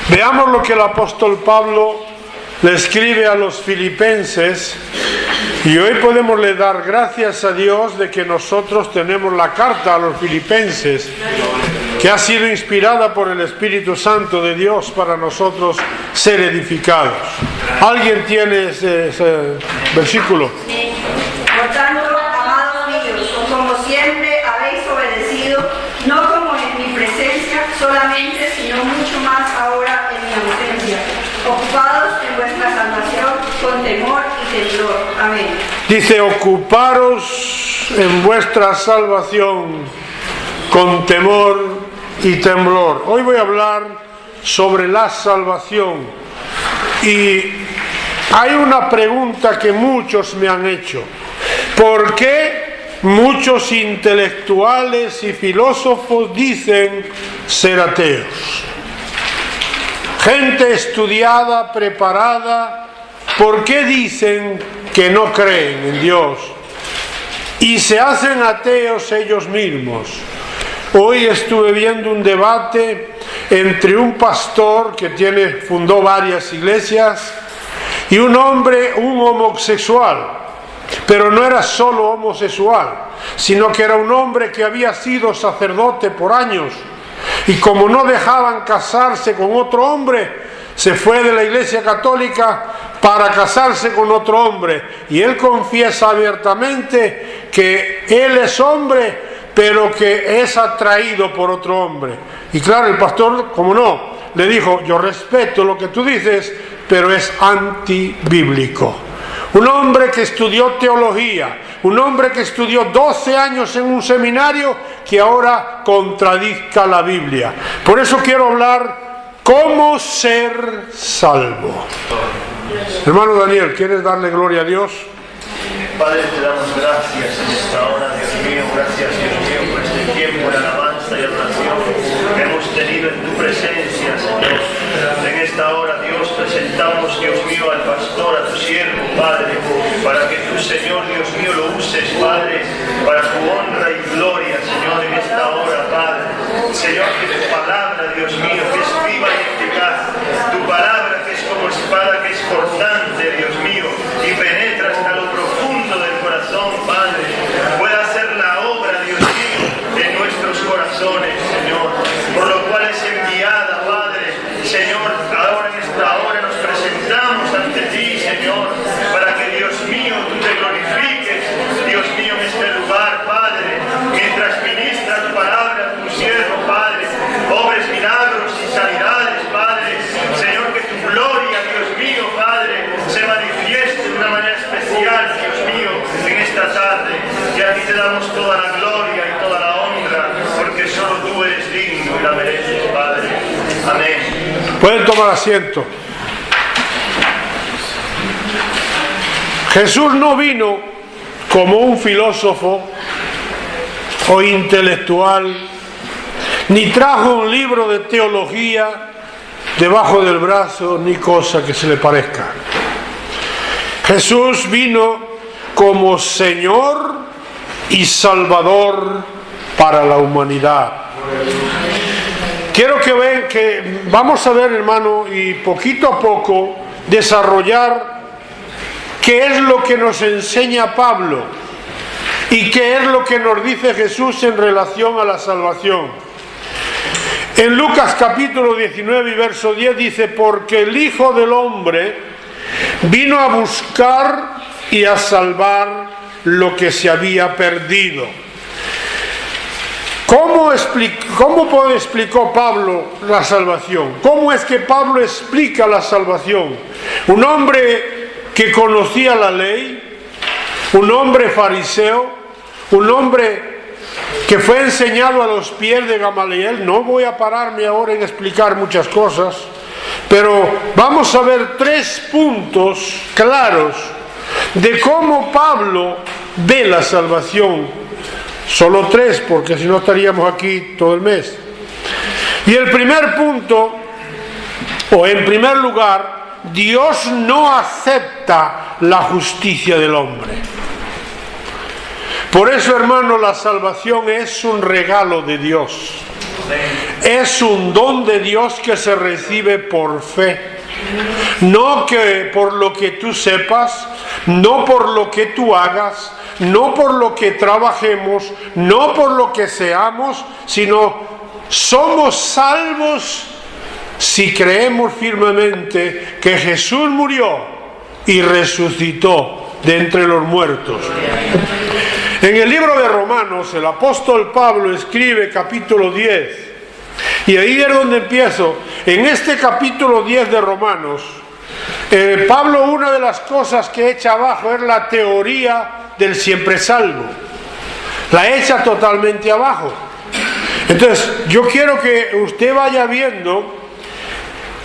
Veamos lo que el apóstol Pablo le escribe a los filipenses, y hoy podemos le dar gracias a Dios de que nosotros tenemos la carta a los filipenses, que ha sido inspirada por el Espíritu Santo de Dios para nosotros ser edificados. ¿Alguien tiene ese versículo? Sí. Por tanto, amados míos, como siempre habéis obedecido, no como en mi presencia solamente, sino mucho más ahora en mi ausencia, ocupados en vuestra salvación con temor y temblor. Amén. Dice, ocuparos en vuestra salvación con temor y temblor. Hoy voy a hablar sobre la salvación, y hay una pregunta que muchos me han hecho: ¿por qué muchos intelectuales y filósofos dicen ser ateos? Gente estudiada, preparada, ¿por qué dicen que no creen en Dios? Y se hacen ateos ellos mismos. Hoy estuve viendo un debate entre un pastor que fundó varias iglesias y un hombre, un homosexual, pero no era solo homosexual, sino que era un hombre que había sido sacerdote por años, y como no dejaban casarse con otro hombre, se fue de la Iglesia Católica para casarse con otro hombre, y él confiesa abiertamente que él es hombre, pero que es atraído por otro hombre. Y claro, el pastor, como no, le dijo: yo respeto lo que tú dices, pero es antibíblico. Un hombre que estudió teología, un hombre que estudió 12 años en un seminario, que ahora contradizca la Biblia. Por eso quiero hablar cómo ser salvo. Hermano Daniel, ¿quieres darle gloria a Dios? Padre, te damos gracias en esta hora, Dios mío, gracias, Dios mío, por este tiempo de alabanza y adoración que hemos tenido en tu presencia, Señor. En esta hora, Dios, presentamos, Dios mío, al pastor, a tu siervo, Padre, para que tú, Señor, Dios mío, lo uses, Padre, para tu honra y gloria, Señor, en esta hora, Padre. Señor, que tu palabra, Dios mío, que es viva y eficaz, tu palabra que es como espada, que es cortante, Dios mío, y penetra hasta lo profundo del corazón, Padre, pueda hacer la obra, Dios mío, en nuestros corazones, Señor, por lo cual es enviada, Padre. Señor, ahora en esta hora nos presentamos ante ti, Señor, para que, Dios mío, tú te glorifiques, Dios mío, en este lugar, Padre, mientras ministra tu palabra a tu siervo, Padre, obres milagros y sanidades, Padre. Señor, que tu gloria, Dios mío, Padre, se manifieste de una manera especial, Dios mío, en esta tarde. Y a ti te damos toda la gloria y toda la honra, porque solo tú eres digno y la mereces, Padre. Amén. Pueden tomar asiento. Jesús no vino como un filósofo o intelectual, ni trajo un libro de teología debajo del brazo, ni cosa que se le parezca. Jesús vino como Señor y Salvador para la humanidad. Quiero que vean que vamos a ver, hermano, y poquito a poco desarrollar qué es lo que nos enseña Pablo y qué es lo que nos dice Jesús en relación a la salvación. En Lucas capítulo 19 y verso 10 dice: porque el Hijo del Hombre vino a buscar y a salvar lo que se había perdido. ¿Cómo explicó Pablo la salvación? ¿Cómo es que Pablo explica la salvación? Un hombre que conocía la ley, un hombre fariseo, un hombre que fue enseñado a los pies de Gamaliel. No voy a pararme ahora en explicar muchas cosas, pero vamos a ver 3 puntos claros de cómo Pablo ve la salvación. Solo 3, porque si no estaríamos aquí todo el mes. Y el primer punto, o en primer lugar, Dios no acepta la justicia del hombre. Por eso, hermano, la salvación es un regalo de Dios. Es un don de Dios que se recibe por fe. No que por lo que tú sepas, no por lo que tú hagas, no por lo que trabajemos, no por lo que seamos, sino somos salvos si creemos firmemente que Jesús murió y resucitó de entre los muertos. En el libro de Romanos, el apóstol Pablo escribe capítulo 10, y ahí es donde empiezo. En este capítulo 10 de Romanos, Pablo, una de las cosas que echa abajo es la teoría del siempre salvo. La echa totalmente abajo. Entonces, yo quiero que usted vaya viendo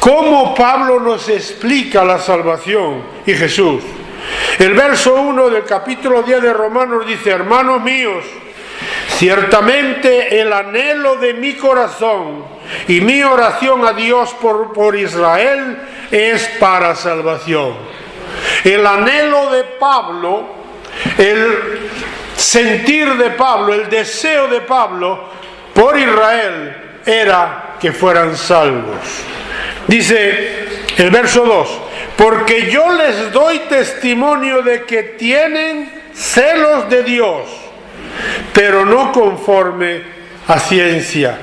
cómo Pablo nos explica la salvación y Jesús. El verso 1 del capítulo 10 de Romanos dice: hermanos míos, ciertamente el anhelo de mi corazón y mi oración a Dios por Israel es para salvación. El anhelo de Pablo, el sentir de Pablo, el deseo de Pablo por Israel era que fueran salvos. Dice el verso 2: porque yo les doy testimonio de que tienen celos de Dios, pero no conforme a ciencia.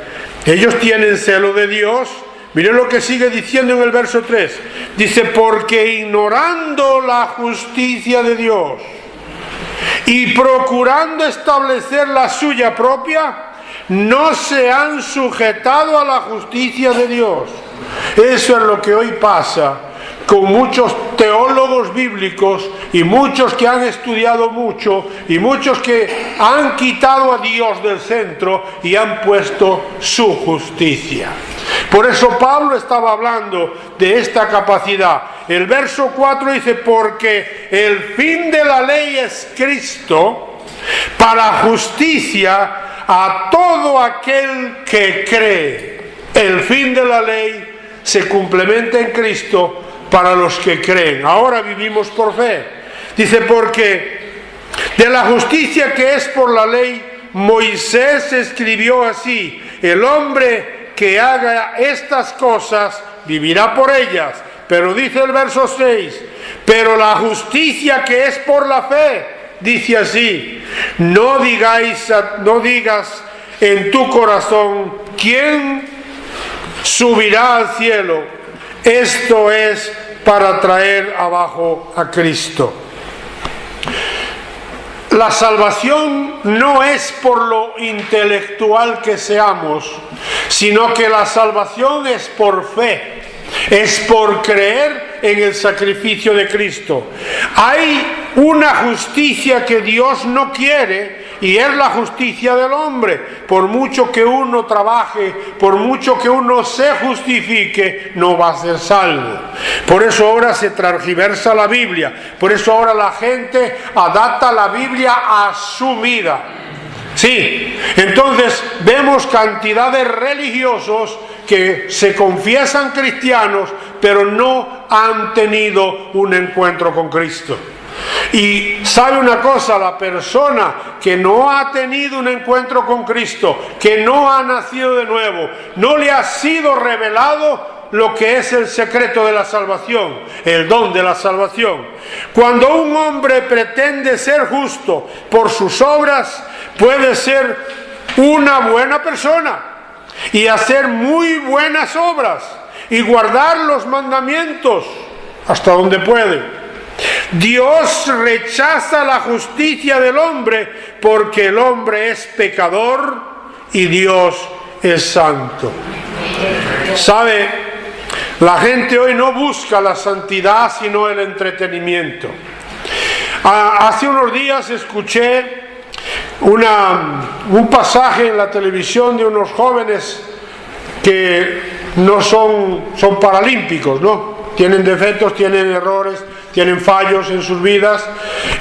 Ellos tienen celo de Dios. Miren lo que sigue diciendo en el verso 3. Dice: porque ignorando la justicia de Dios y procurando establecer la suya propia, no se han sujetado a la justicia de Dios. Eso es lo que hoy pasa con muchos teólogos bíblicos y muchos que han estudiado mucho y muchos que han quitado a Dios del centro y han puesto su justicia. Por eso Pablo estaba hablando de esta capacidad. El verso 4 dice: porque el fin de la ley es Cristo para justicia a todo aquel que cree. El fin de la ley se complementa en Cristo para los que creen. Ahora vivimos por fe. Dice: porque de la justicia que es por la ley, Moisés escribió así: el hombre que haga estas cosas vivirá por ellas. Pero dice el verso 6: pero la justicia que es por la fe, dice así: no digas en tu corazón quién subirá al cielo. Esto es para traer abajo a Cristo. La salvación no es por lo intelectual que seamos, sino que la salvación es por fe, es por creer en el sacrificio de Cristo. Hay una justicia que Dios no quiere, y es la justicia del hombre. Por mucho que uno trabaje, por mucho que uno se justifique, no va a ser salvo. Por eso ahora se transgiversa la Biblia. Por eso ahora la gente adapta la Biblia a su vida. Sí, entonces vemos cantidad de religiosos que se confiesan cristianos, pero no han tenido un encuentro con Cristo. Y sabe una cosa, la persona que no ha tenido un encuentro con Cristo, que no ha nacido de nuevo, no le ha sido revelado lo que es el secreto de la salvación, el don de la salvación. Cuando un hombre pretende ser justo por sus obras, puede ser una buena persona y hacer muy buenas obras y guardar los mandamientos hasta donde puede. Dios rechaza la justicia del hombre porque el hombre es pecador y Dios es santo. ¿Sabe? La gente hoy no busca la santidad sino el entretenimiento. Hace unos días escuché un pasaje en la televisión de unos jóvenes que no son paralímpicos, ¿no? Tienen defectos, tienen errores, tienen fallos en sus vidas,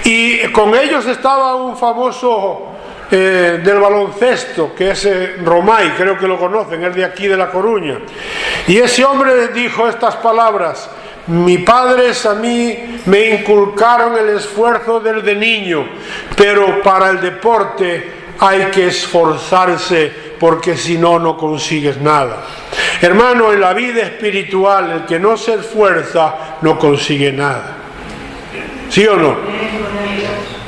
y con ellos estaba un famoso del baloncesto, que es Romay, creo que lo conocen, es de aquí de La Coruña, y ese hombre dijo estas palabras: mis padres a mí me inculcaron el esfuerzo desde niño, pero para el deporte hay que esforzarse, porque si no, no consigues nada. Hermano, en la vida espiritual, el que no se esfuerza no consigue nada. ¿Sí o no?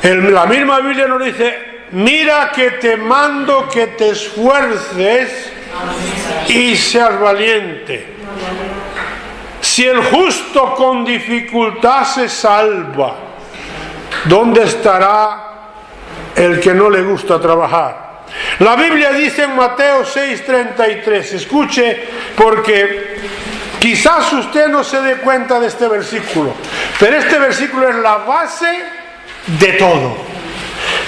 La misma Biblia nos dice: mira que te mando que te esfuerces y seas valiente. Si el justo con dificultad se salva, ¿dónde estará el que no le gusta trabajar? La Biblia dice en Mateo 6:33, escuche, porque quizás usted no se dé cuenta de este versículo, pero este versículo es la base de todo.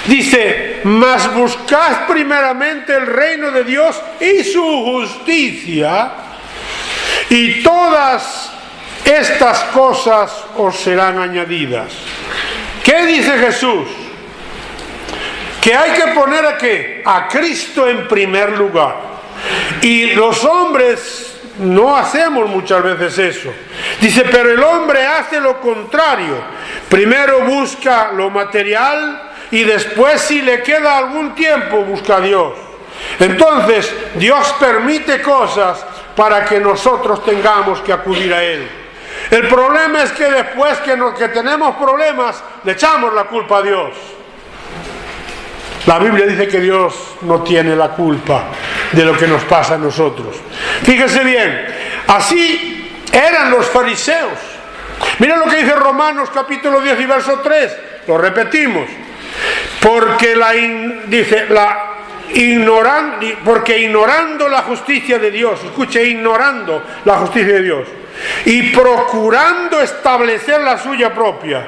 Dice: mas buscad primeramente el reino de Dios y su justicia, y todas estas cosas os serán añadidas. ¿Qué dice Jesús? Que hay que poner a Cristo en primer lugar. Y los hombres no hacemos muchas veces eso. Dice: pero el hombre hace lo contrario. Primero busca lo material y después, si le queda algún tiempo, busca a Dios. Entonces Dios permite cosas para que nosotros tengamos que acudir a Él. El problema es que después que tenemos problemas, le echamos la culpa a Dios. La Biblia dice que Dios no tiene la culpa de lo que nos pasa a nosotros. Fíjese bien, así eran los fariseos. Miren lo que dice Romanos capítulo 10 y verso 3, lo repetimos. Porque ignorando la justicia de Dios, escuche, ignorando la justicia de Dios y procurando establecer la suya propia.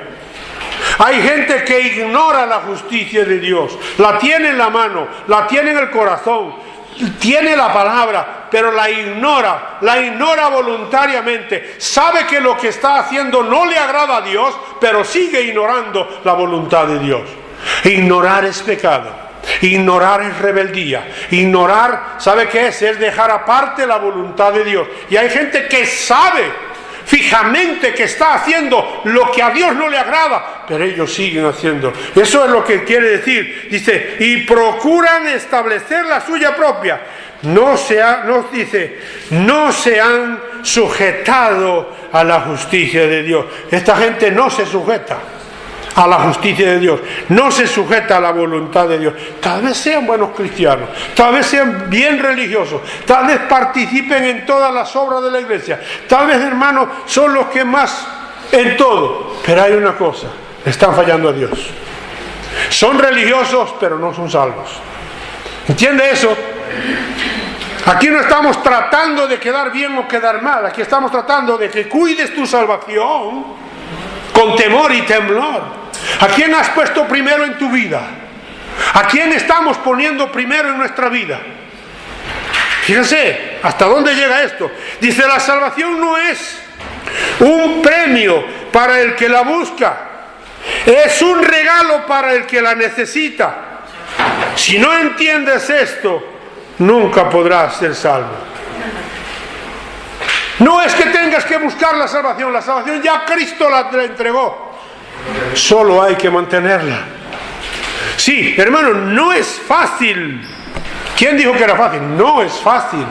Hay gente que ignora la justicia de Dios, la tiene en la mano, la tiene en el corazón, tiene la palabra, pero la ignora voluntariamente. Sabe que lo que está haciendo no le agrada a Dios, pero sigue ignorando la voluntad de Dios. Ignorar es pecado, ignorar es rebeldía, ignorar, ¿sabe qué es? Es dejar aparte la voluntad de Dios. Y hay gente que sabe fijamente que está haciendo lo que a Dios no le agrada, pero ellos siguen haciendo. Eso es lo que quiere decir. Dice: y procuran establecer la suya propia. No se han sujetado a la justicia de Dios. Esta gente no se sujeta a la justicia de Dios, no se sujeta a la voluntad de Dios. Tal vez sean buenos cristianos, tal vez sean bien religiosos, tal vez participen en todas las obras de la iglesia, tal vez, hermanos, son los que más en todo, pero hay una cosa: están fallando a Dios. Son religiosos, pero no son salvos. ¿Entiende eso? Aquí no estamos tratando de quedar bien o quedar mal, aquí estamos tratando de que cuides tu salvación con temor y temblor. ¿A quién has puesto primero en tu vida? ¿A quién estamos poniendo primero en nuestra vida? Fíjense hasta dónde llega esto. Dice: la salvación no es un premio para el que la busca, es un regalo para el que la necesita. Si no entiendes esto, nunca podrás ser salvo. No es que tengas que buscar la salvación ya Cristo la entregó. Solo hay que mantenerla. Sí, hermano, no es fácil. ¿Quién dijo que era fácil? No es fácil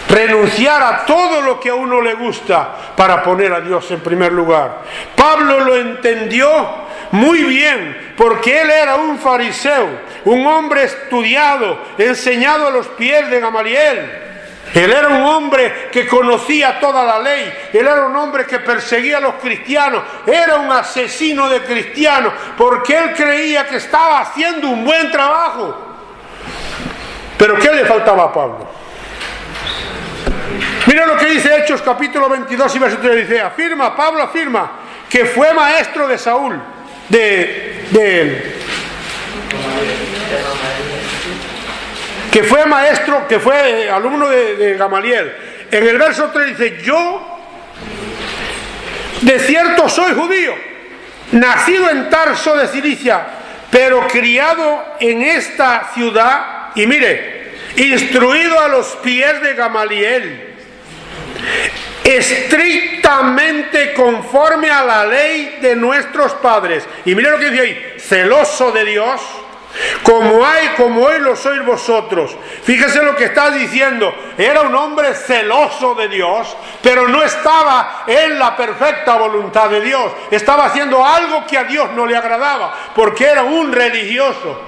renunciar a todo lo que a uno le gusta para poner a Dios en primer lugar. Pablo lo entendió muy bien, porque él era un fariseo, un hombre estudiado, enseñado a los pies de Gamaliel. Él era un hombre que conocía toda la ley, él era un hombre que perseguía a los cristianos, era un asesino de cristianos, porque él creía que estaba haciendo un buen trabajo. ¿Pero qué le faltaba a Pablo? Mira lo que dice Hechos capítulo 22 y verso 3, dice: Pablo afirma que fue maestro de Saúl, que fue maestro, que fue alumno de Gamaliel. En el verso 3 dice: yo de cierto soy judío, nacido en Tarso de Cilicia, pero criado en esta ciudad, y mire, instruido a los pies de Gamaliel, estrictamente conforme a la ley de nuestros padres. Y mire lo que dice ahí, celoso de Dios, como hoy lo sois vosotros. Fíjese lo que está diciendo, era un hombre celoso de Dios, pero no estaba en la perfecta voluntad de Dios, estaba haciendo algo que a Dios no le agradaba, porque era un religioso.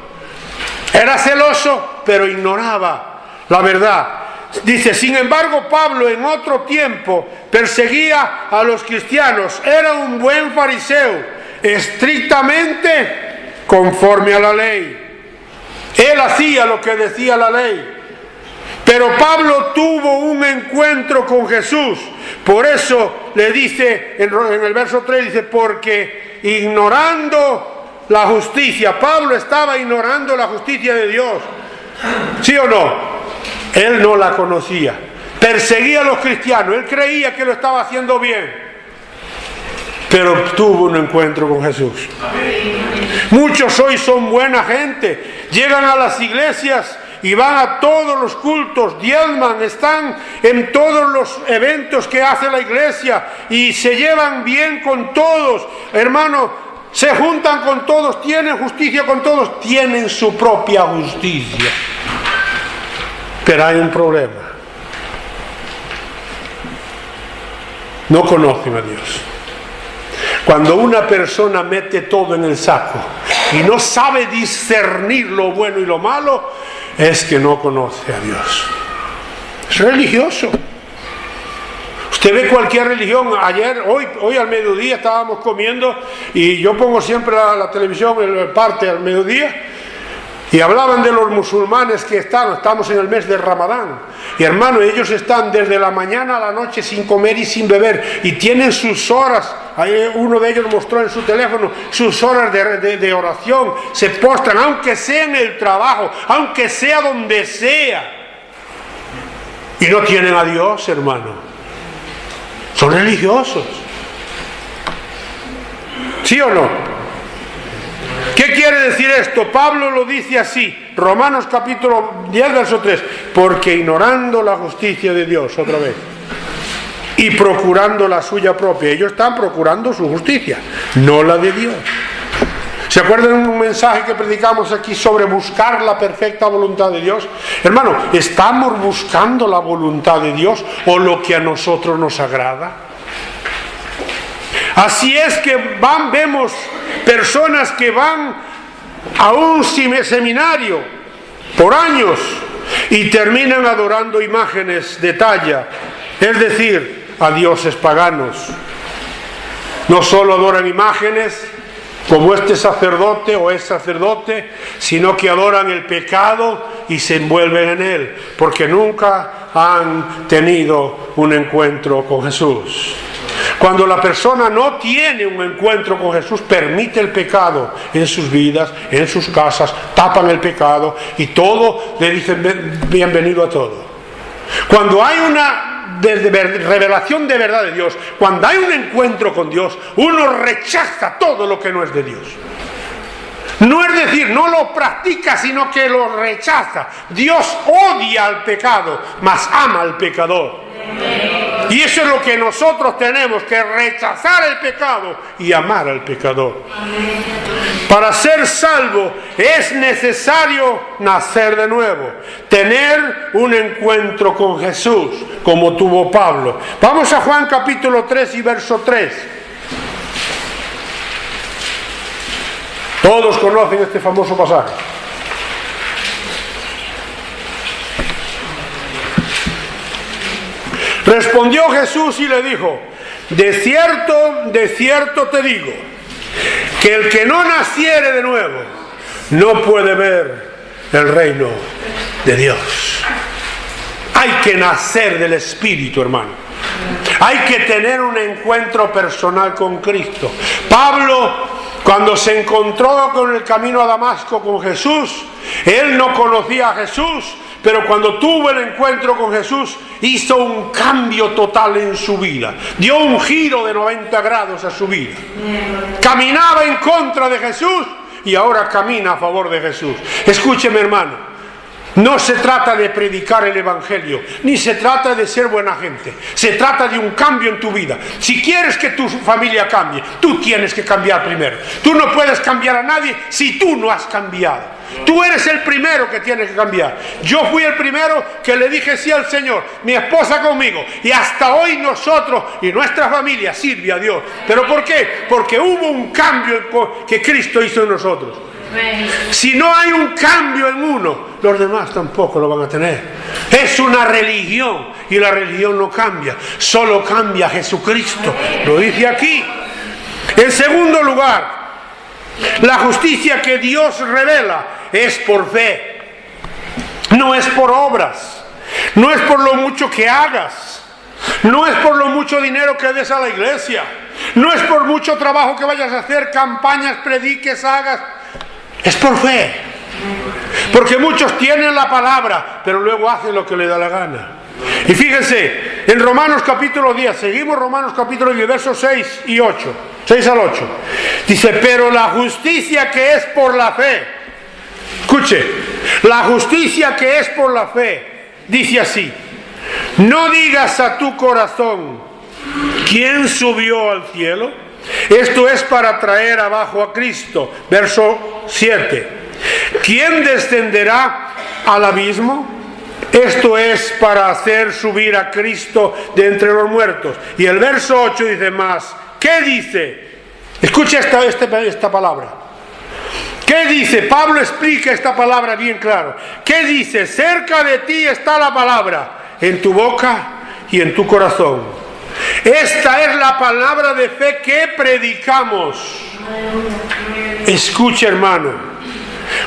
Era celoso, pero ignoraba la verdad. Dice, sin embargo, Pablo en otro tiempo perseguía a los cristianos, era un buen fariseo, estrictamente conforme a la ley. Él hacía lo que decía la ley. Pero Pablo tuvo un encuentro con Jesús. Por eso le dice en el verso 3, dice, porque ignorando la justicia, Pablo estaba ignorando la justicia de Dios. ¿Sí o no? Él no la conocía. Perseguía a los cristianos, él creía que lo estaba haciendo bien. Pero tuvo un encuentro con Jesús. Muchos hoy son buena gente, llegan a las iglesias y van a todos los cultos, diezman, están en todos los eventos que hace la iglesia y se llevan bien con todos, hermano, se juntan con todos, tienen justicia con todos, tienen su propia justicia. Pero hay un problema. No conocen a Dios. Cuando una persona mete todo en el saco y no sabe discernir lo bueno y lo malo, es que no conoce a Dios. Es religioso. Usted ve cualquier religión. Hoy al mediodía estábamos comiendo y yo pongo siempre la televisión en parte al mediodía. Y hablaban de los musulmanes que estamos en el mes de Ramadán. Y hermano, ellos están desde la mañana a la noche sin comer y sin beber. Y tienen sus horas, uno de ellos mostró en su teléfono, sus horas de oración. Se postran, aunque sea en el trabajo, aunque sea donde sea. Y no tienen a Dios, hermano. Son religiosos. ¿Sí o no? ¿Qué quiere decir esto? Pablo lo dice así, Romanos capítulo 10, verso 3, porque ignorando la justicia de Dios, otra vez, y procurando la suya propia, ellos están procurando su justicia, no la de Dios. ¿Se acuerdan de un mensaje que predicamos aquí sobre buscar la perfecta voluntad de Dios? Hermano, ¿estamos buscando la voluntad de Dios o lo que a nosotros nos agrada? Así es que vemos personas que van a un seminario por años y terminan adorando imágenes de talla, es decir, a dioses paganos. No solo adoran imágenes como este sacerdote o es sacerdote, sino que adoran el pecado y se envuelven en él, porque nunca han tenido un encuentro con Jesús. Cuando la persona no tiene un encuentro con Jesús, permite el pecado en sus vidas, en sus casas, tapan el pecado y todo le dicen bienvenido a todo. Cuando hay una revelación de verdad de Dios, cuando hay un encuentro con Dios, uno rechaza todo lo que no es de Dios. No es decir, no lo practica, sino que lo rechaza. Dios odia al pecado, mas ama al pecador. Y eso es lo que nosotros tenemos que rechazar el pecado y amar al pecador. Para ser salvo es necesario nacer de nuevo, tener un encuentro con Jesús, como tuvo Pablo. Vamos a Juan capítulo 3 y verso 3. Todos conocen este famoso pasaje. Respondió Jesús y le dijo: de cierto te digo, que el que no naciere de nuevo no puede ver el reino de Dios. Hay que nacer del Espíritu, hermano. Hay que tener un encuentro personal con Cristo. Pablo, cuando se encontró con el camino a Damasco con Jesús, él no conocía a Jesús, pero cuando tuvo el encuentro con Jesús, hizo un cambio total en su vida. Dio un giro de 90 grados a su vida. Caminaba en contra de Jesús y ahora camina a favor de Jesús. Escúcheme, hermano. No se trata de predicar el Evangelio, ni se trata de ser buena gente. Se trata de un cambio en tu vida. Si quieres que tu familia cambie, tú tienes que cambiar primero. Tú no puedes cambiar a nadie si tú no has cambiado. Tú eres el primero que tiene que cambiar. Yo fui el primero que le dije sí al Señor, mi esposa conmigo, y hasta hoy nosotros y nuestra familia sirve a Dios. ¿Pero por qué? Porque hubo un cambio que Cristo hizo en nosotros. Si no hay un cambio en uno, los demás tampoco lo van a tener. Es una religión y la religión no cambia, solo cambia Jesucristo. Lo dice aquí. En segundo lugar, la justicia que Dios revela es por fe, no es por obras, no es por lo mucho que hagas, no es por lo mucho dinero que des a la iglesia, no es por mucho trabajo que vayas a hacer, campañas, prediques, hagas. Es por fe. Porque muchos tienen la palabra, pero luego hacen lo que les da la gana. Y fíjense, en Romanos capítulo 10, seguimos Romanos capítulo 10, versos 6 y 8, 6 al 8. Dice, pero la justicia que es por la fe, escuche, la justicia que es por la fe, dice así, no digas a tu corazón, ¿quién subió al cielo? Esto es para traer abajo a Cristo. Verso 7. ¿Quién descenderá al abismo? Esto es para hacer subir a Cristo de entre los muertos. Y el verso 8 dice más. ¿Qué dice? Escucha esta palabra. ¿Qué dice? Pablo explica esta palabra bien claro. ¿Qué dice? Cerca de ti está la palabra, en tu boca y en tu corazón. Esta es la palabra de fe que predicamos. Escucha, hermano,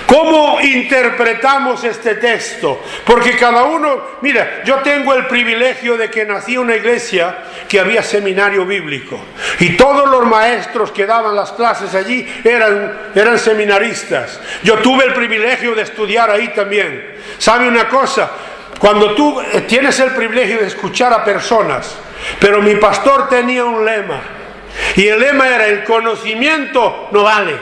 ¿cómo interpretamos este texto? Porque cada uno, mira, yo tengo el privilegio de que nací en una iglesia que había seminario bíblico. Y todos los maestros que daban las clases allí eran seminaristas. Yo tuve el privilegio de estudiar ahí también. ¿Sabe una cosa? Cuando tú tienes el privilegio de escuchar a personas, pero mi pastor tenía un lema, y el lema era: el conocimiento no vale,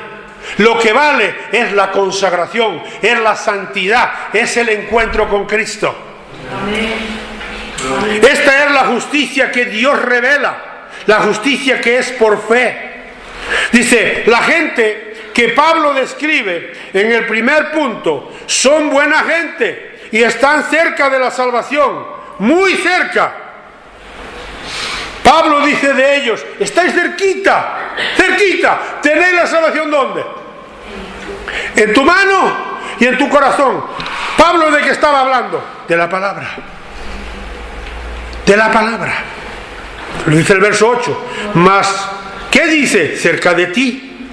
lo que vale es la consagración, es la santidad, es el encuentro con Cristo. Amén. Esta es la justicia que Dios revela, la justicia que es por fe. Dice, la gente que Pablo describe en el primer punto son buena gente y están cerca de la salvación, muy cerca. Pablo dice de ellos, estáis cerquita, cerquita. ¿Tenéis la salvación dónde? En tu mano y en tu corazón. ¿Pablo de qué estaba hablando? De la palabra. De la palabra. Lo dice el verso 8. Mas, ¿qué dice? Cerca de ti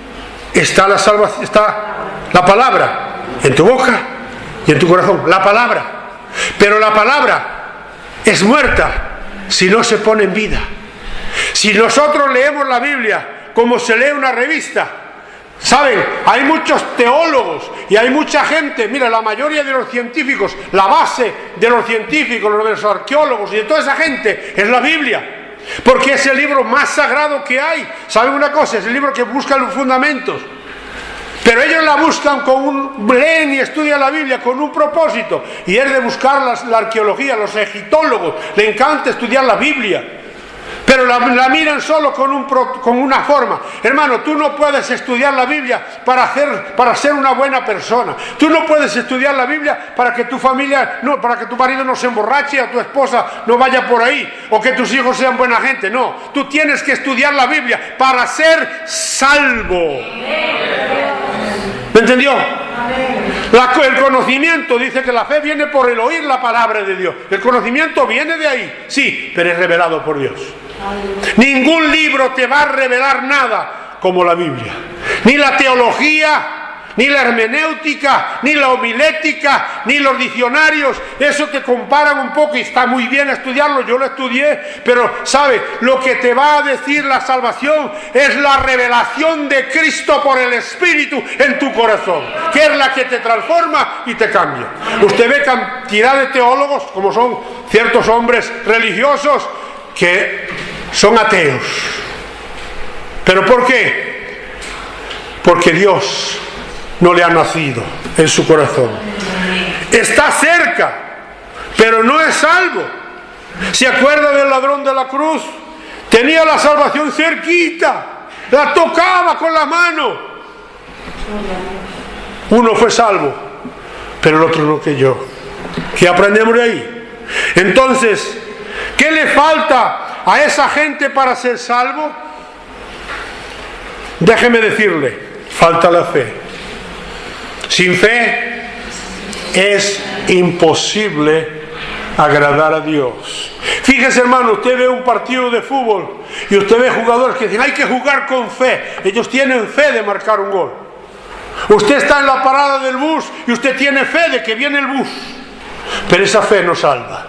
está la salvación, está la palabra en tu boca y en tu corazón. La palabra. Pero la palabra es muerta si no se pone en vida. Si nosotros leemos la Biblia como se lee una revista, ¿saben? Hay muchos teólogos y hay mucha gente, mira, la mayoría de los científicos, la base de los científicos, de los arqueólogos y de toda esa gente es la Biblia, porque es el libro más sagrado que hay. ¿Saben una cosa? Es el libro que busca los fundamentos. Pero ellos la buscan leen y estudian la Biblia con un propósito, y es de buscar la arqueología. Los egiptólogos les encanta estudiar la Biblia, pero la miran solo con una forma. Hermano, tú no puedes estudiar la Biblia para ser una buena persona. Tú no puedes estudiar la Biblia para que tu familia, no, para que tu marido no se emborrache, a tu esposa no vaya por ahí, o que tus hijos sean buena gente. No, tú tienes que estudiar la Biblia para ser salvo. ¿Me entendió? El conocimiento, dice que la fe viene por el oír la palabra de Dios. El conocimiento viene de ahí, sí, pero es revelado por Dios. Ningún libro te va a revelar nada como la Biblia. Ni la teología, ni la hermenéutica, ni la homilética, ni los diccionarios. Eso te comparan un poco y está muy bien estudiarlo. Yo lo estudié, pero ¿sabe? Lo que te va a decir la salvación es la revelación de Cristo por el Espíritu en tu corazón, que es la que te transforma y te cambia. Usted ve cantidad de teólogos, como son ciertos hombres religiosos, que son ateos. ¿Pero por qué? Porque Dios no le ha nacido en su corazón. está cerca, pero no es salvo. ¿Se acuerda del ladrón de la cruz? Tenía la salvación cerquita, la tocaba con la mano. Uno fue salvo, pero el otro no creyó. ¿Qué aprendemos de ahí? Entonces, ¿qué le falta a esa gente para ser salvo? Déjeme decirle, falta la fe. Sin fe es imposible agradar a Dios. Fíjese, hermano, usted ve un partido de fútbol y usted ve jugadores que dicen hay que jugar con fe. Ellos tienen fe de marcar un gol. Usted está en la parada del bus y usted tiene fe de que viene el bus, pero esa fe no salva.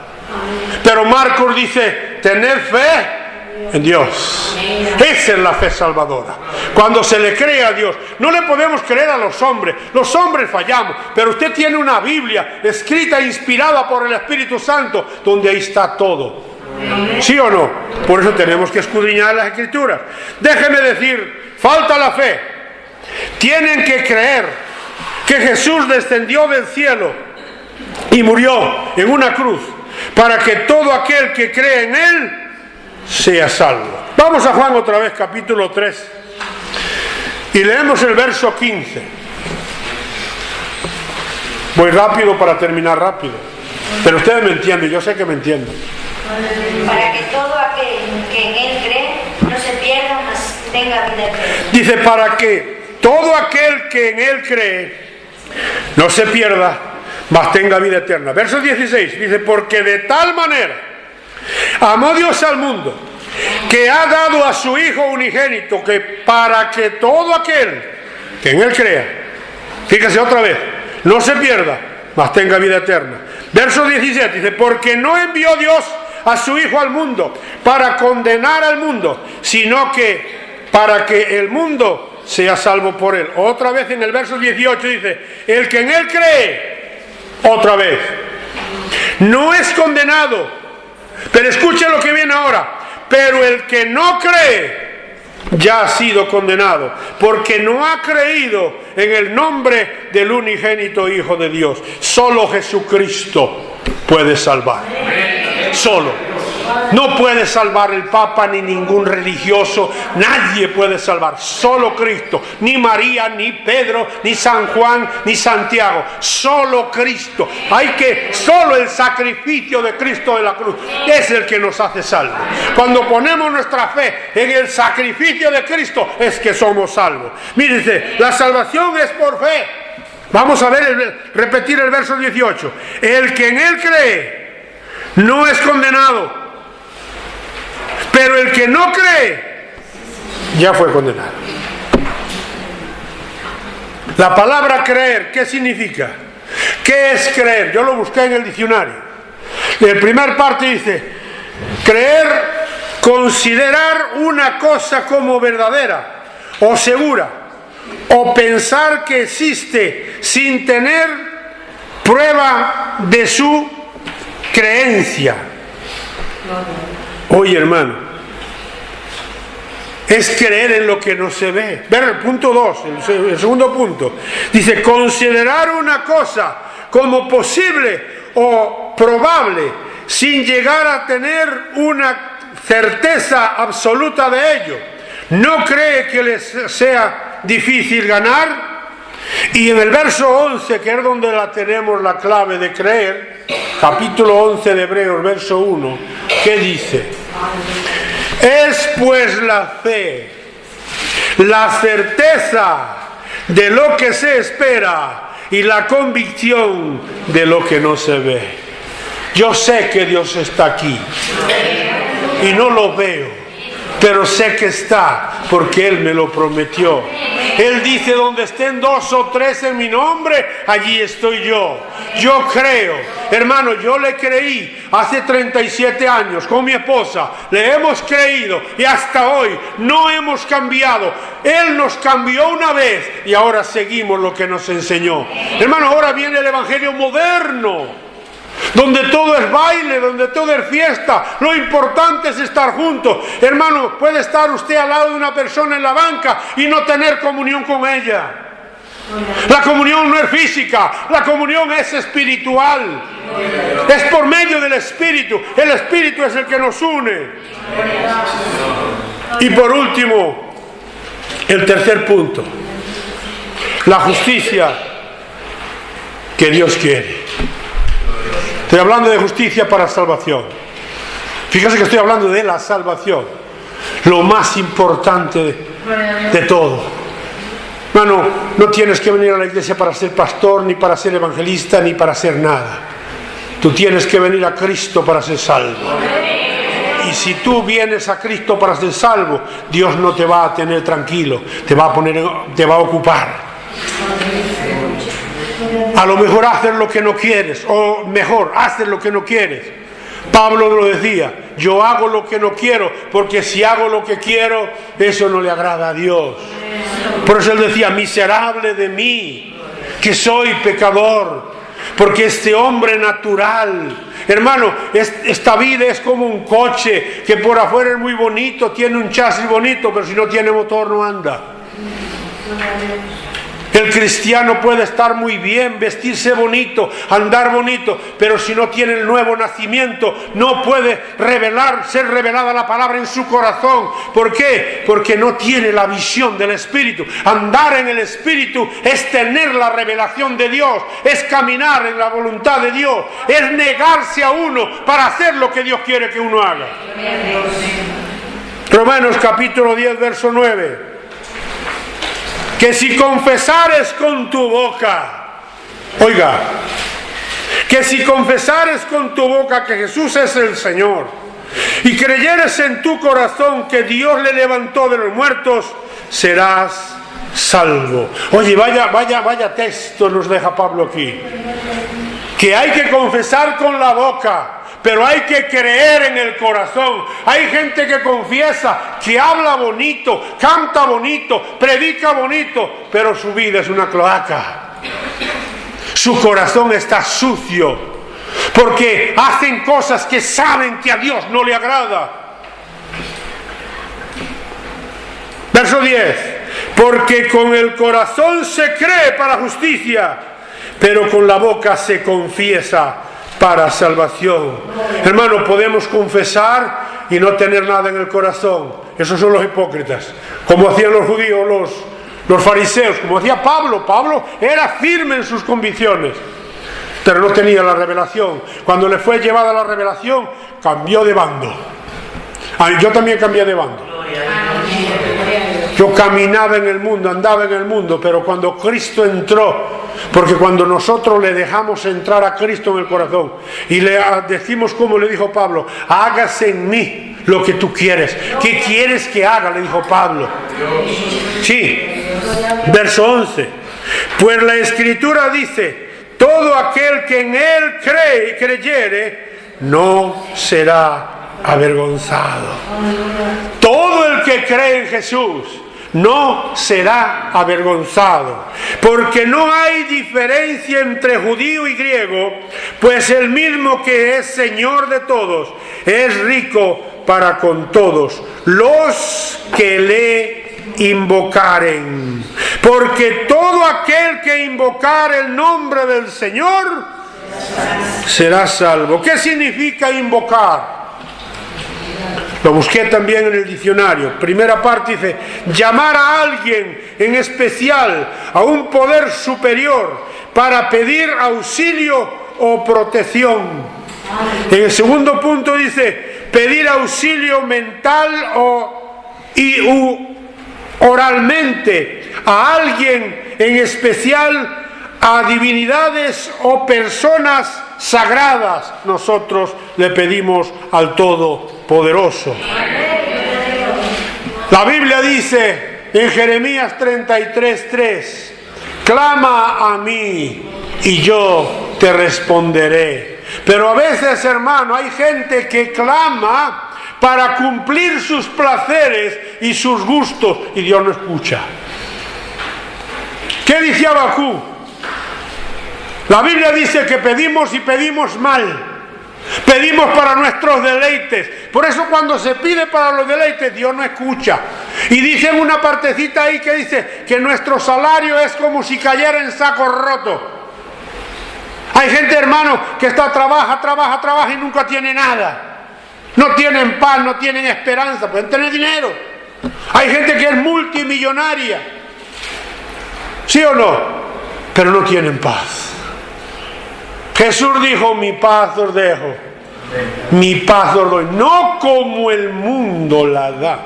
Pero Marcos dice, tener fe en Dios. Esa es la fe salvadora. Cuando se le cree a Dios. No le podemos creer a los hombres. Los hombres fallamos. Pero usted tiene una Biblia escrita e inspirada por el Espíritu Santo, donde ahí está todo. ¿Sí o no? Por eso tenemos que escudriñar las Escrituras. Déjeme decir, falta la fe. Tienen que creer que Jesús descendió del cielo y murió en una cruz para que todo aquel que cree en Él sea salvo. Vamos a Juan otra vez, capítulo 3, y leemos el verso 15. Voy rápido para terminar rápido, pero ustedes me entienden, yo sé que me entienden. Para que todo aquel que en Él cree no se pierda, mas tenga vida eterna. Dice, para que todo aquel que en Él cree no se pierda, mas tenga vida eterna. Verso 16, dice, porque de tal manera amó Dios al mundo, que ha dado a su Hijo unigénito, que para que todo aquel que en Él crea, fíjese otra vez, no se pierda, mas tenga vida eterna. Verso 17 dice, porque no envió Dios a su Hijo al mundo para condenar al mundo, sino que para que el mundo sea salvo por Él. Otra vez en el verso 18 dice, el que en Él cree, otra vez, no es condenado. Pero escuche lo que viene ahora. Pero el que no cree ya ha sido condenado, porque no ha creído en el nombre del unigénito Hijo de Dios. Solo Jesucristo puede salvar. Solo. No puede salvar el Papa ni ningún religioso. Nadie puede salvar. Solo Cristo. Ni María, ni Pedro, ni San Juan, ni Santiago. Solo Cristo. Solo el sacrificio de Cristo de la cruz es el que nos hace salvos. Cuando ponemos nuestra fe en el sacrificio de Cristo es que somos salvos. Mírense, la salvación es por fe. Vamos a repetir el verso 18. El que en Él cree no es condenado, pero el que no cree ya fue condenado. La palabra creer, ¿qué significa? ¿Qué es creer? Yo lo busqué en el diccionario. En la primera parte dice, creer, considerar una cosa como verdadera o segura, o pensar que existe sin tener prueba de su creencia. Oye, hermano, es creer en lo que no se ve. Ver el punto 2, el segundo punto. Dice, considerar una cosa como posible o probable sin llegar a tener una certeza absoluta de ello. No cree que les sea difícil ganar. Y en el verso 11, que es donde tenemos la clave de creer, capítulo 11 de Hebreos, verso 1, ¿qué dice? Es pues la fe, la certeza de lo que se espera y la convicción de lo que no se ve. Yo sé que Dios está aquí y no lo veo, pero sé que está porque Él me lo prometió. Él dice, donde estén 2 o 3 en mi nombre, allí estoy yo. Yo creo. Hermano, yo le creí hace 37 años con mi esposa. Le hemos creído y hasta hoy no hemos cambiado. Él nos cambió una vez y ahora seguimos lo que nos enseñó. Hermano, ahora viene el evangelio moderno, donde todo es baile, donde todo es fiesta. Lo importante es estar juntos. Hermano, puede estar usted al lado de una persona en la banca y no tener comunión con ella. La comunión no es física, la comunión es espiritual. Es por medio del Espíritu. El Espíritu es el que nos une. Y por último, el tercer punto: la justicia que Dios quiere. Estoy hablando de justicia para salvación. Fíjese que estoy hablando de la salvación, lo más importante de todo. Hermano, no tienes que venir a la iglesia para ser pastor, ni para ser evangelista, ni para hacer nada. Tú tienes que venir a Cristo para ser salvo. Y si tú vienes a Cristo para ser salvo, Dios no te va a tener tranquilo, te va a ocupar. A lo mejor haces lo que no quieres, o mejor, haces lo que no quieres. Pablo lo decía: yo hago lo que no quiero, porque si hago lo que quiero, eso no le agrada a Dios. Por eso él decía: miserable de mí, que soy pecador, porque este hombre natural, hermano, esta vida es como un coche que por afuera es muy bonito, tiene un chasis bonito, pero si no tiene motor no anda. El cristiano puede estar muy bien, vestirse bonito, andar bonito, pero si no tiene el nuevo nacimiento, no puede ser revelada la palabra en su corazón. ¿Por qué? Porque no tiene la visión del Espíritu. Andar en el Espíritu es tener la revelación de Dios, es caminar en la voluntad de Dios, es negarse a uno para hacer lo que Dios quiere que uno haga. Romanos capítulo 10, verso 9. Que si confesares con tu boca, oiga, que si confesares con tu boca que Jesús es el Señor y creyeres en tu corazón que Dios le levantó de los muertos, serás salvo. Oye, vaya texto nos deja Pablo aquí. Que hay que confesar con la boca, pero hay que creer en el corazón. Hay gente que confiesa, que habla bonito, canta bonito, predica bonito, pero su vida es una cloaca. Su corazón está sucio, porque hacen cosas que saben que a Dios no le agrada. Verso 10. Porque con el corazón se cree para justicia, pero con la boca se confiesa para salvación. Hermano, podemos confesar y no tener nada en el corazón. Esos son los hipócritas, como hacían los judíos, los fariseos, como hacía Pablo. Pablo era firme en sus convicciones, pero no tenía la revelación. Cuando le fue llevada la revelación, cambió de bando. Yo también cambié de bando. Yo caminaba en el mundo, andaba en el mundo, pero cuando Cristo entró, porque cuando nosotros le dejamos entrar a Cristo en el corazón y le decimos como le dijo Pablo: hágase en mí lo que tú quieres. ¿Qué quieres que haga?, le dijo Pablo. Sí, verso 11. Pues la Escritura dice: todo aquel que en él creyere no será avergonzado. Todo el que cree en Jesús no será avergonzado, porque no hay diferencia entre judío y griego, pues el mismo que es Señor de todos es rico para con todos los que le invocaren. Porque todo aquel que invocare el nombre del Señor será salvo. ¿Qué significa invocar? Lo busqué también en el diccionario. Primera parte dice: llamar a alguien en especial, a un poder superior, para pedir auxilio o protección. En el segundo punto dice: pedir auxilio mental y oralmente a alguien en especial, a divinidades o personas sagradas. Nosotros le pedimos al Todopoderoso. La Biblia dice en Jeremías 33:3: clama a mí y yo te responderé. Pero a veces, hermano, hay gente que clama para cumplir sus placeres y sus gustos, y Dios no escucha. ¿Qué dice Habacuc? La Biblia dice que pedimos y pedimos mal. Pedimos para nuestros deleites. Por eso cuando se pide para los deleites, Dios no escucha. Y dicen una partecita ahí que dice que nuestro salario es como si cayera en saco roto. Hay gente, hermano, que trabaja y nunca tiene nada. No tienen paz, no tienen esperanza, pueden tener dinero. Hay gente que es multimillonaria, ¿sí o no? Pero no tienen paz. Jesús dijo: mi paz os dejo, mi paz os doy, no como el mundo la da.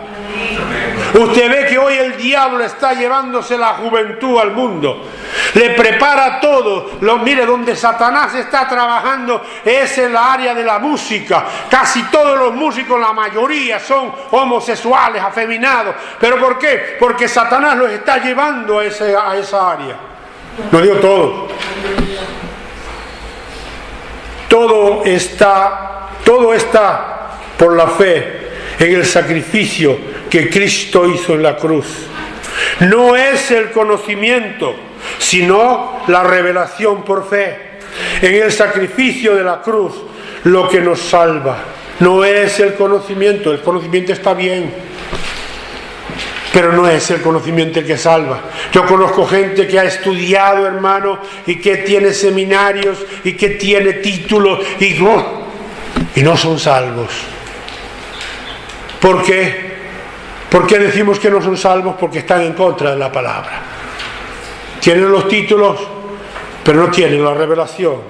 Usted ve que hoy el diablo está llevándose la juventud al mundo, le prepara todo. Mire, donde Satanás está trabajando es en la área de la música. Casi todos los músicos, la mayoría, son homosexuales, afeminados. ¿Pero por qué? Porque Satanás los está llevando a esa área. No digo todo. Todo está por la fe en el sacrificio que Cristo hizo en la cruz. No es el conocimiento, sino la revelación por fe. En el sacrificio de la cruz, lo que nos salva. No es el conocimiento está bien, pero no es el conocimiento el que salva. Yo conozco gente que ha estudiado, hermano, y que tiene seminarios, y que tiene títulos, y no son salvos. ¿Por qué? ¿Por qué decimos que no son salvos? Porque están en contra de la palabra. Tienen los títulos, pero no tienen la revelación.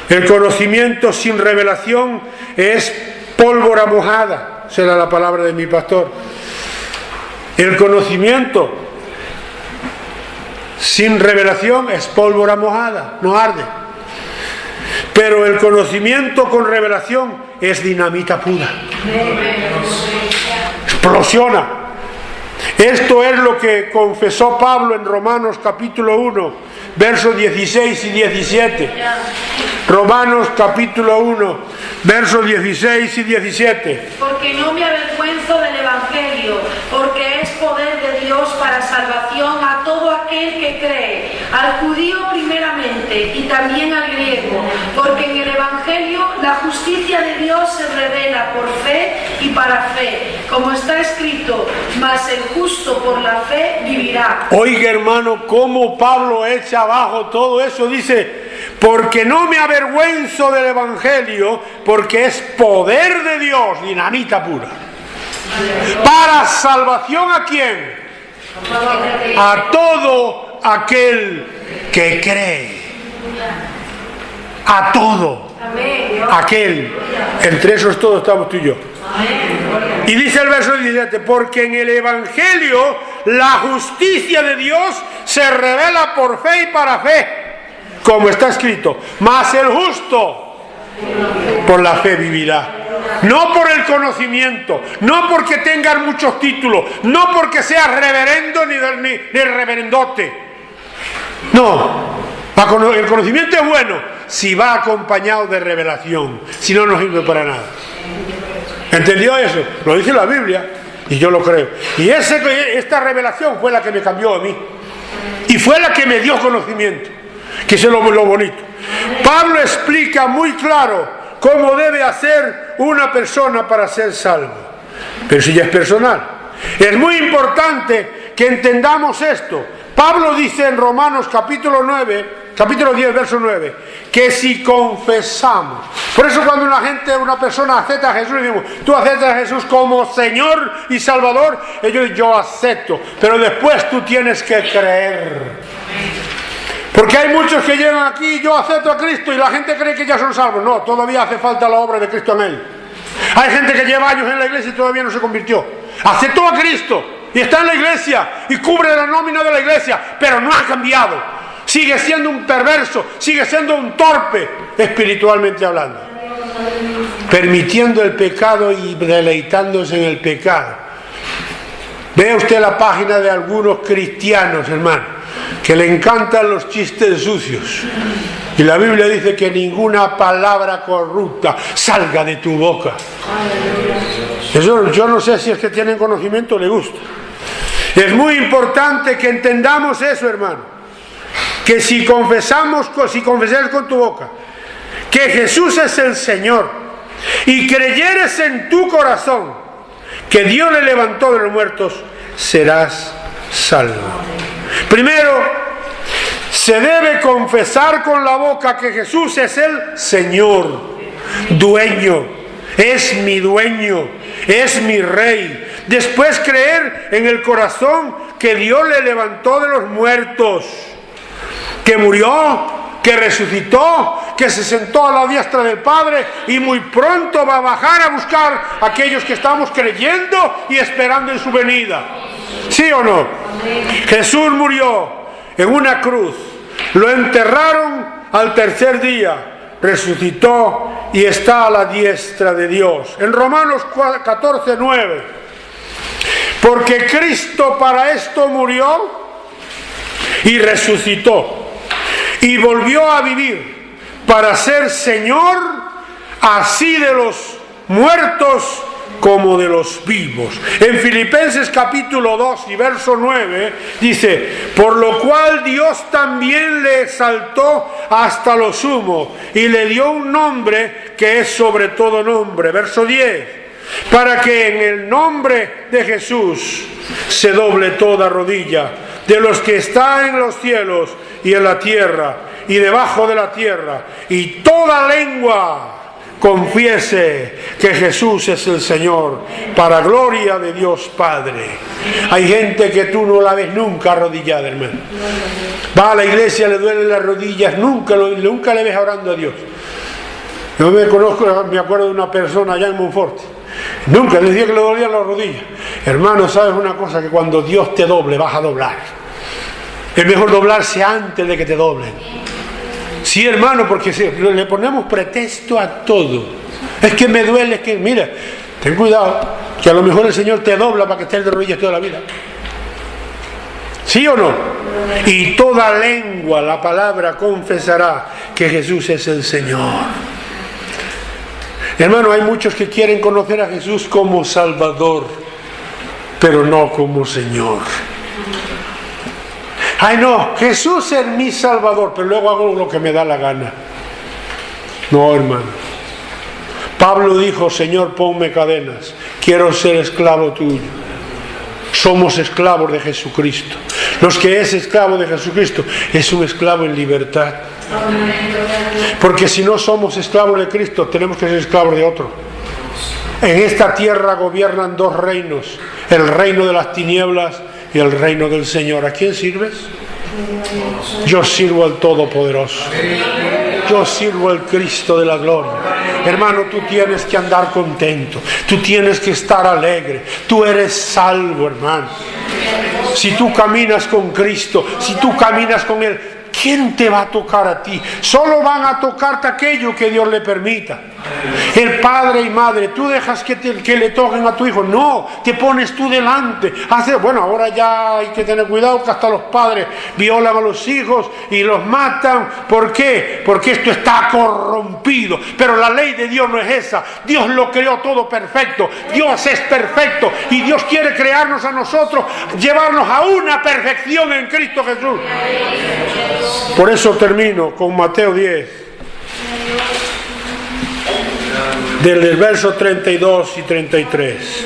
El conocimiento sin revelación es pólvora mojada, será la palabra de mi pastor. El conocimiento sin revelación es pólvora mojada, no arde. Pero el conocimiento con revelación es dinamita pura. Explosiona. Esto es lo que confesó Pablo en Romanos capítulo 1, versos 16 y 17. Romanos capítulo 1, versos 16 y 17. Porque no me avergüenzo del Evangelio, porque es poder de Dios para salvación a todo aquel que cree, al judío primeramente y también al griego, porque en el Evangelio la justicia de Dios se revela por fe y para fe, como está escrito: mas el justo por la fe vivirá. Oiga, hermano, cómo Pablo echa abajo todo eso. Dice: porque no me avergüenzo del Evangelio, porque es poder de Dios, dinamita pura. ¿Para salvación a quién? A todo aquel que cree. A todo aquel. Entre esos todos estamos tú y yo. Y dice el verso 17: porque en el Evangelio la justicia de Dios se revela por fe y para fe, como está escrito: mas el justo por la fe vivirá. No por el conocimiento, no porque tengan muchos títulos, no porque seas reverendo ni reverendote. No, el conocimiento es bueno si va acompañado de revelación, si no, no sirve para nada. ¿Entendió eso? Lo dice la Biblia y yo lo creo. Y esta revelación fue la que me cambió a mí y fue la que me dio conocimiento, que es lo bonito. Pablo explica muy claro cómo debe hacer una persona para ser salvo, pero eso ya es personal. Es muy importante que entendamos esto. Pablo dice en Romanos capítulo 10, verso 9, que si confesamos. Por eso cuando una persona acepta a Jesús, le decimos: tú aceptas a Jesús como Señor y Salvador. Ellos: yo acepto, pero después tú tienes que creer. Porque hay muchos que llegan aquí: yo acepto a Cristo, y la gente cree que ya son salvos. No, todavía hace falta la obra de Cristo en él. Hay gente que lleva años en la iglesia y todavía no se convirtió. Aceptó a Cristo y está en la iglesia y cubre la nómina de la iglesia, pero no ha cambiado. Sigue siendo un perverso, sigue siendo un torpe espiritualmente hablando, permitiendo el pecado y deleitándose en el pecado. Vea usted la página de algunos cristianos, hermano, que le encantan los chistes sucios, y la Biblia dice que ninguna palabra corrupta salga de tu boca. Eso yo no sé si es que tienen conocimiento o le gusta. Es muy importante que entendamos eso, hermano, que si confesáis con tu boca que Jesús es el Señor y creyeres en tu corazón que Dios le levantó de los muertos, serás salvo. Primero, se debe confesar con la boca que Jesús es el Señor, dueño, es mi dueño, es mi rey. Después creer en el corazón que Dios le levantó de los muertos, que murió, que resucitó, que se sentó a la diestra del Padre y muy pronto va a bajar a buscar a aquellos que estamos creyendo y esperando en su venida. ¿Sí o no? Jesús murió en una cruz, lo enterraron al tercer día, resucitó y está a la diestra de Dios. En Romanos 14:9, porque Cristo para esto murió y resucitó y volvió a vivir para ser Señor así de los muertos como de los vivos. En Filipenses capítulo 2 y verso 9 dice: por lo cual Dios también le exaltó hasta lo sumo y le dio un nombre que es sobre todo nombre. Verso 10: para que en el nombre de Jesús se doble toda rodilla de los que están en los cielos y en la tierra y debajo de la tierra, y toda lengua confiese que Jesús es el Señor, para gloria de Dios Padre. Hay gente que tú no la ves nunca arrodillada, hermano. Va a la iglesia, le duelen las rodillas, nunca le ves orando a Dios. Yo me acuerdo de una persona allá en Monforte, nunca le decía que le dolían las rodillas. Hermano, ¿sabes una cosa? Que cuando Dios te doble, vas a doblar. Es mejor doblarse antes de que te doblen. Sí, hermano, porque le ponemos pretexto a todo. Es que me duele, es que, mira, ten cuidado, que a lo mejor el Señor te dobla para que estés de rodillas toda la vida. ¿Sí o no? Y toda lengua, la palabra, confesará que Jesús es el Señor. Hermano, hay muchos que quieren conocer a Jesús como Salvador, pero no como Señor. Ay, no, Jesús es mi Salvador, pero luego hago lo que me da la gana. No, hermano. Pablo dijo: Señor, ponme cadenas, quiero ser esclavo tuyo. Somos esclavos de Jesucristo. Los que es esclavo de Jesucristo es un esclavo en libertad. Porque si no somos esclavos de Cristo, tenemos que ser esclavos de otro. En esta tierra gobiernan dos reinos: el reino de las tinieblas y el reino del Señor. ¿A quién sirves? Yo sirvo al Todopoderoso. Yo sirvo al Cristo de la gloria. Hermano, tú tienes que andar contento. Tú tienes que estar alegre. Tú eres salvo, hermano. Si tú caminas con Cristo, si tú caminas con Él, ¿quién te va a tocar a ti? Solo van a tocarte aquello que Dios le permita. El padre y madre, tú dejas que le toquen a tu hijo. No, te pones tú delante. Bueno, ahora ya hay que tener cuidado, que hasta los padres violan a los hijos y los matan. ¿Por qué? Porque esto está corrompido. Pero la ley de Dios no es esa. Dios lo creó todo perfecto. Dios es perfecto y Dios quiere crearnos a nosotros, llevarnos a una perfección en Cristo Jesús. Por eso termino con Mateo 10. Del verso 32 y 33.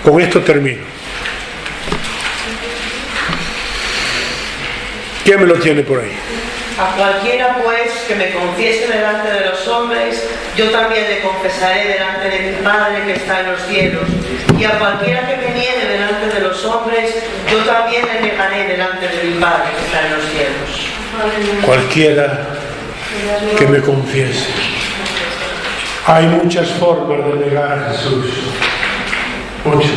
Con esto termino. ¿Quién me lo tiene por ahí? A cualquiera pues que me confiese delante de los hombres, yo también le confesaré delante de mi Padre que está en los cielos. Y a cualquiera que me niegue delante de los hombres, yo también le negaré delante de mi Padre que está en los cielos. Cualquiera que me confiese. Hay muchas formas de negar a Jesús. Muchas.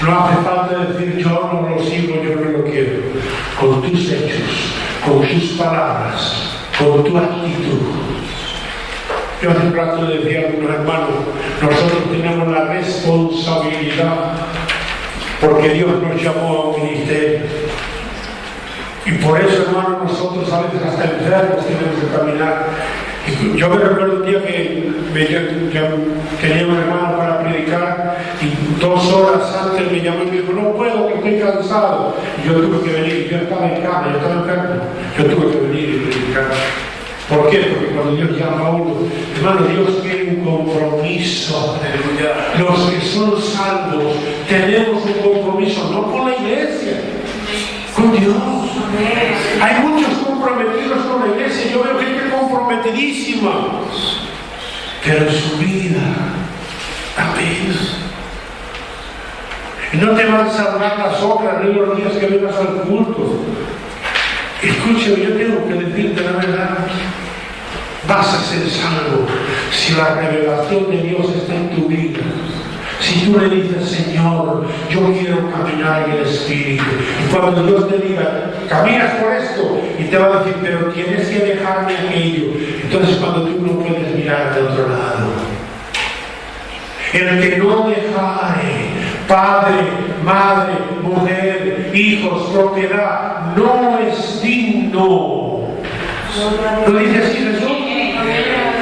No hace falta decir: yo no lo sigo, yo no lo quiero. Con tus hechos, con tus palabras, con tu actitud. Yo hace un rato le decía a algunos hermanos: nosotros tenemos la responsabilidad, porque Dios nos llamó a un ministerio. Y por eso, hermano, nosotros a veces hasta enfermos tenemos que caminar. Yo me recuerdo un día que tenía un hermano para predicar y 2 horas antes me llamó y me dijo: no puedo, que estoy cansado. Y yo tuve que venir, yo estaba en cama, yo estaba enfermo, yo tuve que venir y predicar. ¿Por qué? Porque cuando Dios llama a uno, hermano, Dios quiere un compromiso. Los que son salvos tenemos un compromiso, no con la iglesia, con Dios. Hay muchos comprometidos con la iglesia, yo veo gente comprometidísima, pero en su vida apenas. Y no te van a salvar las obras ni los días que vengas al culto. Escúchame, yo tengo que decirte la verdad. Vas a ser salvo si la revelación de Dios está en tu vida. Si tú le dices, Señor, yo quiero caminar en el Espíritu. Y cuando Dios te diga, caminas por esto, y te va a decir, pero tienes que dejarme aquello. Entonces cuando tú no puedes mirar de otro lado. El que no dejare padre, madre, mujer, hijos, propiedad, no es digno. ¿Lo dice así Jesús?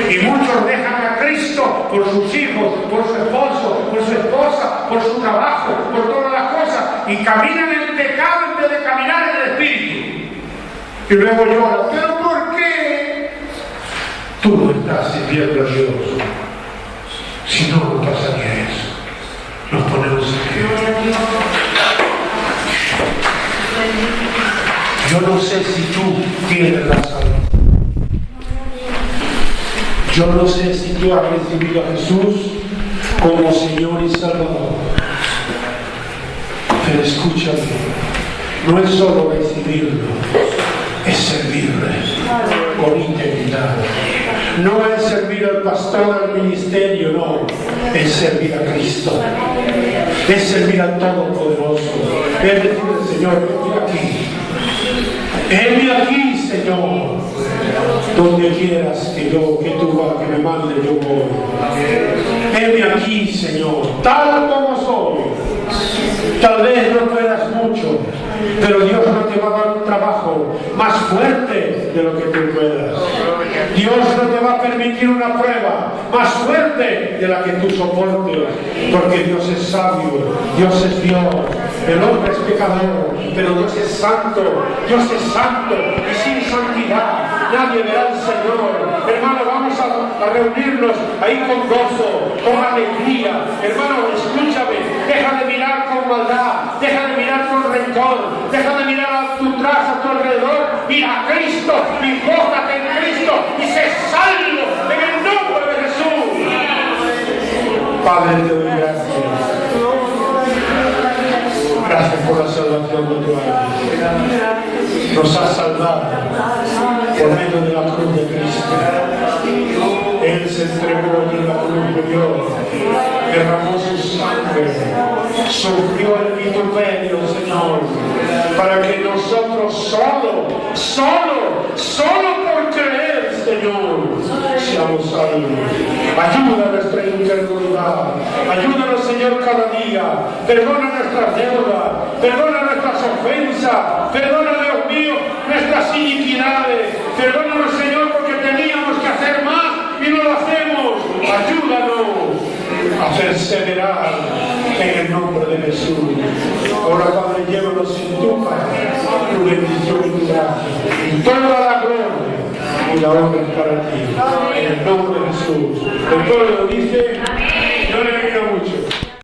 Y muchos dejan a Cristo por sus hijos, por su esposo, por su esposa, por su trabajo, por todas las cosas, y caminan en pecado en vez de caminar en el Espíritu. Y luego lloran, ¿pero por qué? Tú no estás sirviendo a Dios. Si no, no pasaría eso. Nos ponemos aquí. Yo no sé si tú tienes la salvación. Yo no sé si tú has recibido a Jesús como Señor y Salvador. Pero escúchame, no es solo recibirlo, es servirle con integridad. No es servir al pastor, al ministerio, no. Es servir a Cristo. Es servir al Todopoderoso. Es decirle, Señor, ven aquí. Heme aquí, Señor. Donde quieras que tú vas, que me mande, yo voy. Heme aquí, Señor, tal como soy. Tal vez no puedas mucho, pero Dios no te va a dar un trabajo más fuerte de lo que tú puedas. Dios no te va a permitir una prueba más fuerte de la que tú soportes, porque Dios es sabio, Dios es Dios, el hombre es pecador, pero Dios es santo, y sin santidad nadie verá al Señor. Hermano, vamos a reunirnos ahí con gozo, con alegría. Hermano, escúchame, deja de mirar con maldad, deja de mirar con rencor, deja de mirar a tu atrás, a tu alrededor, mira a Cristo y gózate en Cristo y sé salvo en el nombre de Jesús. Padre, te doy gracias. Gracias por la salvación de tu alma. Nos has salvado por medio de la cruz de Cristo. Él se entregó y en la cruz murió, derramó su sangre, sufrió el vituperio, Señor, para que nosotros solo por creer, Señor, seamos salvos. Ayuda a nuestra incredulidad, ayúdanos, Señor, cada día. Perdona nuestras deudas, perdona nuestras ofensas, perdona, Dios mío, nuestras iniquidades. Perdónanos, Señor, porque teníamos que hacer más y no lo hacemos. Ayúdanos a perseverar en el nombre de Jesús. Ahora, Padre, llévanos en tu paz, tu bendición y tu gracia, y toda la gloria y la honra es para ti. En el nombre de Jesús. El pueblo dice...